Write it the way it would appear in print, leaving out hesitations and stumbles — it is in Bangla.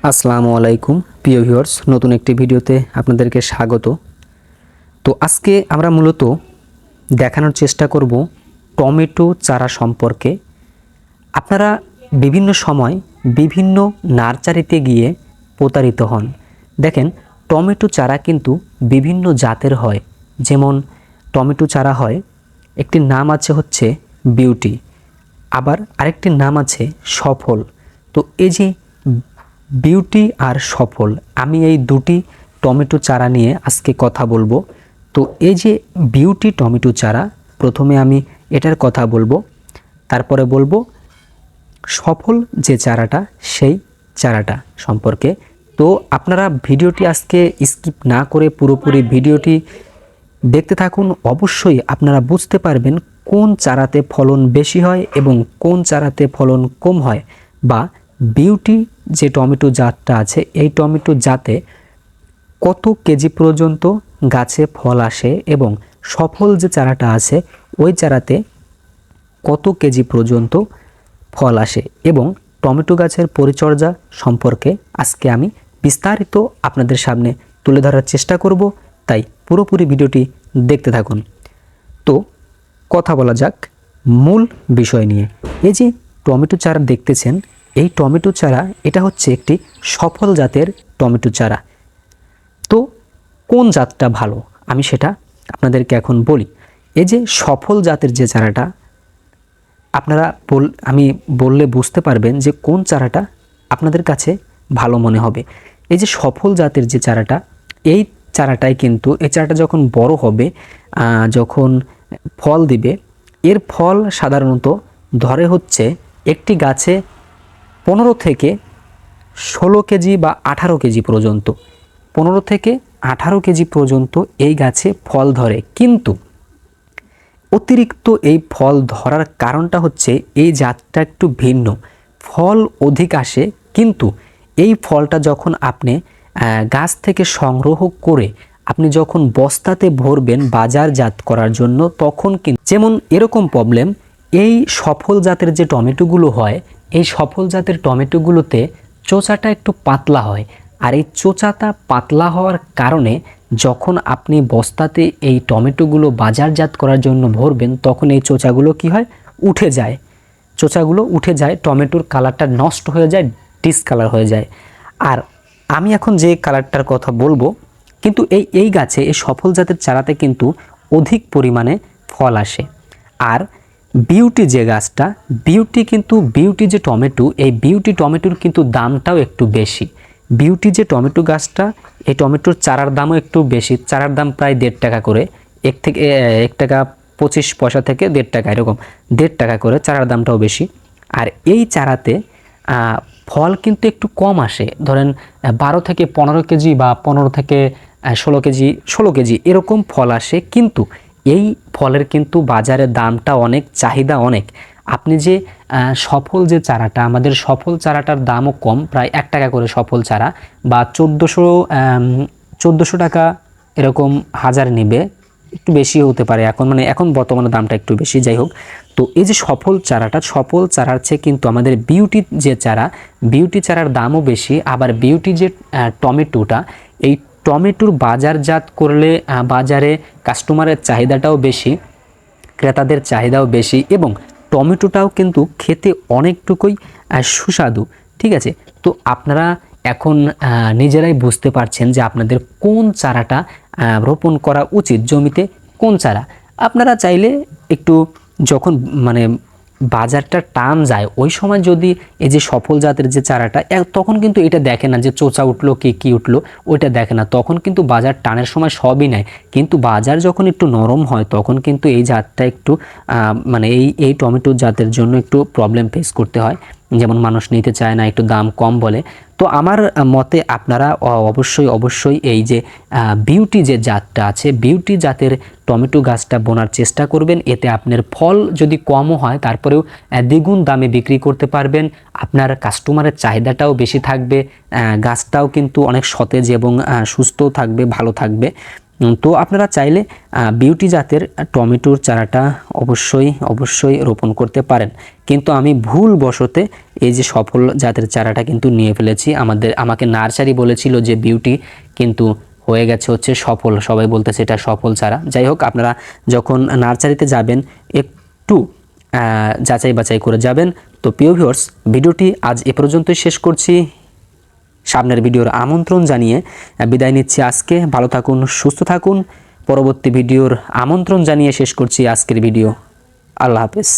আসসালামু আলাইকুম প্রিয় ভিউয়ার্স, নতুন একটি ভিডিওতে আপনাদেরকে স্বাগত। তো আজকে আমরা মূলত দেখানোর চেষ্টা করব টমেটো চারা সম্পর্কে। আপনারা বিভিন্ন সময় বিভিন্ন নার্সারিতে গিয়ে প্রতারিত হন। দেখেন, টমেটো চারা কিন্তু বিভিন্ন জাতের হয়। যেমন টমেটো চারা হয়, একটি নাম আছে হচ্ছে বিউটি, আবার আরেকটি নাম আছে সফল। তো এই যে বিউটি আর সফল, আমি এই দুটি টমেটো চারা নিয়ে আজকে কথা বলবো। তো এই যে বিউটি টমেটো চারা, প্রথমে আমি এটার কথা বলবো, তারপরে বলবো সফল যে চারাটা সেই চারাটা সম্পর্কে। তো আপনারা ভিডিওটি আজকে স্কিপ না করে পুরোপুরি ভিডিওটি দেখতে থাকুন। অবশ্যই আপনারা বুঝতে পারবেন কোন চারাতে ফলন বেশি হয় এবং কোন চারাতে ফলন কম হয়, বা বিউটি যে টমেটো জাতটা আছে এই টমেটো জাতে কত কেজি পর্যন্ত গাছে ফল আসে এবং সফল যে চারাটা আছে ওই চারাতে কত কেজি পর্যন্ত ফল আসে, এবং টমেটো গাছের পরিচর্যা সম্পর্কে আজকে আমি বিস্তারিত আপনাদের সামনে তুলে ধরার চেষ্টা করব। তাই পুরোপুরি ভিডিওটি দেখতে থাকুন। তো কথা বলা যাক মূল বিষয় নিয়ে। এই যে টমেটো চারা দেখতেছেন, এই টমেটো চারা এটা হচ্ছে একটি সফল জাতের টমেটো চারা। তো কোন জাতটা ভালো আমি সেটা আপনাদেরকে এখন বলি। এই যে সফল জাতের যে চারাটা, আপনারা আমি বললে বুঝতে পারবেন যে কোন চারাটা আপনাদের কাছে ভালো মনে হবে। এই যে সফল জাতের যে চারাটা, এই চারাটাই কিন্তু এই চারাটা যখন বড় হবে, যখন ফল দিবে, এর ফল সাধারণত ধরে হচ্ছে একটি গাছে 15 থেকে 16 কেজি বা 18 কেজি পর্যন্ত। 15 থেকে 18 কেজি পর্যন্ত এই গাছে ফল ধরে। কিন্তু অতিরিক্ত এই ফল ধরার কারণটা হচ্ছে এই জাতটা একটু ভিন্ন। ফল অধিক আসে, কিন্তু এই ফলটা যখন আপনি গাছ থেকে সংগ্রহ করে আপনি যখন বস্তাতে ভরবেন বাজারজাত করার জন্য, তখন কিন্তু যেমন এরকম প্রবলেম, এই সফল জাতের যে টমেটোগুলো হয়, এই সফল জাতের টমেটোগুলোতে চোচাটা একটু পাতলা হয়। আর এই চোচাটা পাতলা হওয়ার কারণে যখন আপনি বস্তাতে এই টমেটোগুলো বাজারজাত করার জন্য ভরবেন, তখন এই চোচাগুলো কি হয়, উঠে যায়। চোচাগুলো উঠে যায়, টমেটোর কালারটা নষ্ট হয়ে যায়, ডিসকালার হয়ে যায়। আর আমি এখন যে কালারটার কথা বলবো, কিন্তু এই গাছে এই সফল জাতের চারাতে কিন্তু অধিক পরিমাণে ফল আসে। আর বিউটি যে গাছটা, বিউটি যে টমেটো, এই বিউটি টমেটোর কিন্তু দামটাও একটু বেশি। বিউটি যে টমেটো গাছটা, এই টমেটোর চারার দামও একটু বেশি। চারার দাম প্রায় 1.5 টাকা করে, 1 টাকা 25 পয়সা থেকে 1.5 টাকা, এরকম 1.5 টাকা করে চারার দামটাও বেশি। আর এই চারাতে ফল কিন্তু একটু কম আসে, ধরেন 12 থেকে 15 কেজি বা 15 থেকে 16 কেজি এরকম ফল আসে। কিন্তু এই ফলের কিন্তু বাজারে দামটা অনেক, চাহিদা অনেক। আপনি যে সফল যে চারাটা, আমাদের সফল চারাটার দামও কম, প্রায় 1 টাকা করে সফল চারা, বা 1400 টাকা এরকম হাজার নেবে, একটু বেশি হতে পারে এখন, মানে এখন বর্তমানে দামটা একটু বেশি। যাই হোক, তো এই যে সফল চারাটা, সফল চারার চেয়ে কিন্তু আমাদের বিউটি যে চারা, বিউটি চারার দামও বেশি। আবার বিউটি যে টমেটোটা, এই টমেটোর বাজারজাত করলে বাজারে কাস্টমারের চাহিদাটাও বেশি, ক্রেতাদের চাহিদাও বেশি, এবং টমেটোটাও কিন্তু খেতে অনেকটুকুই সুস্বাদু। ঠিক আছে, তো আপনারা এখন নিজেরাই বুঝতে পারছেন যে আপনাদের কোন চারাটা রোপণ করা উচিত, জমিতে কোন চারা। আপনারা চাইলে একটু যখন মানে বাজারটা টান যায় ওই সময় যদি এই যে সফল জাতের যে চারাটা, তখন কিন্তু এটা দেখে না যে চোচা উঠলো কি উঠলো, ওইটা দেখে না। তখন কিন্তু বাজার টানের সময় সবই নেয়। কিন্তু বাজার যখন একটু নরম হয় তখন কিন্তু এই জাতটা একটু মানে এই টমেটো জাতের জন্য একটু প্রবলেম ফেস করতে হয়, যেমন মানুষ নিতে চায় না, একটু দাম কম বলে। তো আমার মতে আপনারা অবশ্যই এই যে বিউটি যে জাতটা আছে, বিউটি জাতের টমেটো গাছটা বোনার চেষ্টা করবেন। এতে আপনার ফল যদি কমও হয় তারপরেও দ্বিগুণ দামে বিক্রি করতে পারবেন। আপনার কাস্টমারের চাহিদাটাও বেশি থাকবে, গাছটাও কিন্তু অনেক সতেজ এবং সুস্থ থাকবে, ভালো থাকবে। তো আপনারা চাইলে বিউটি জাতের টমেটোর চারাটা অবশ্যই রোপণ করতে পারেন, কিন্তু আমি ভুলবশতে এই যে সফল জাতের চারাটা কিন্তু নিয়ে ফেলেছি। আমাকে নার্সারি বলেছিল যে বিউটি, কিন্তু হয়ে গেছে হচ্ছে সফল, সবাই বলতেছে এটা সফল চারা। যাই হোক, আপনারা যখন নার্সারিতে যাবেন একটু যাচাই বাছাই করে যাবেন। তো প্রিয় ভিউয়ার্স, ভিডিওটি আজ এ পর্যন্তই শেষ করছি। সামনের ভিডিওর আমন্ত্রণ জানিয়ে বিদায় নিচ্ছি আজকে। ভালো থাকুন, সুস্থ থাকুন। পরবর্তী ভিডিওর আমন্ত্রণ জানিয়ে শেষ করছি আজকের ভিডিও। আল্লাহ হাফেজ।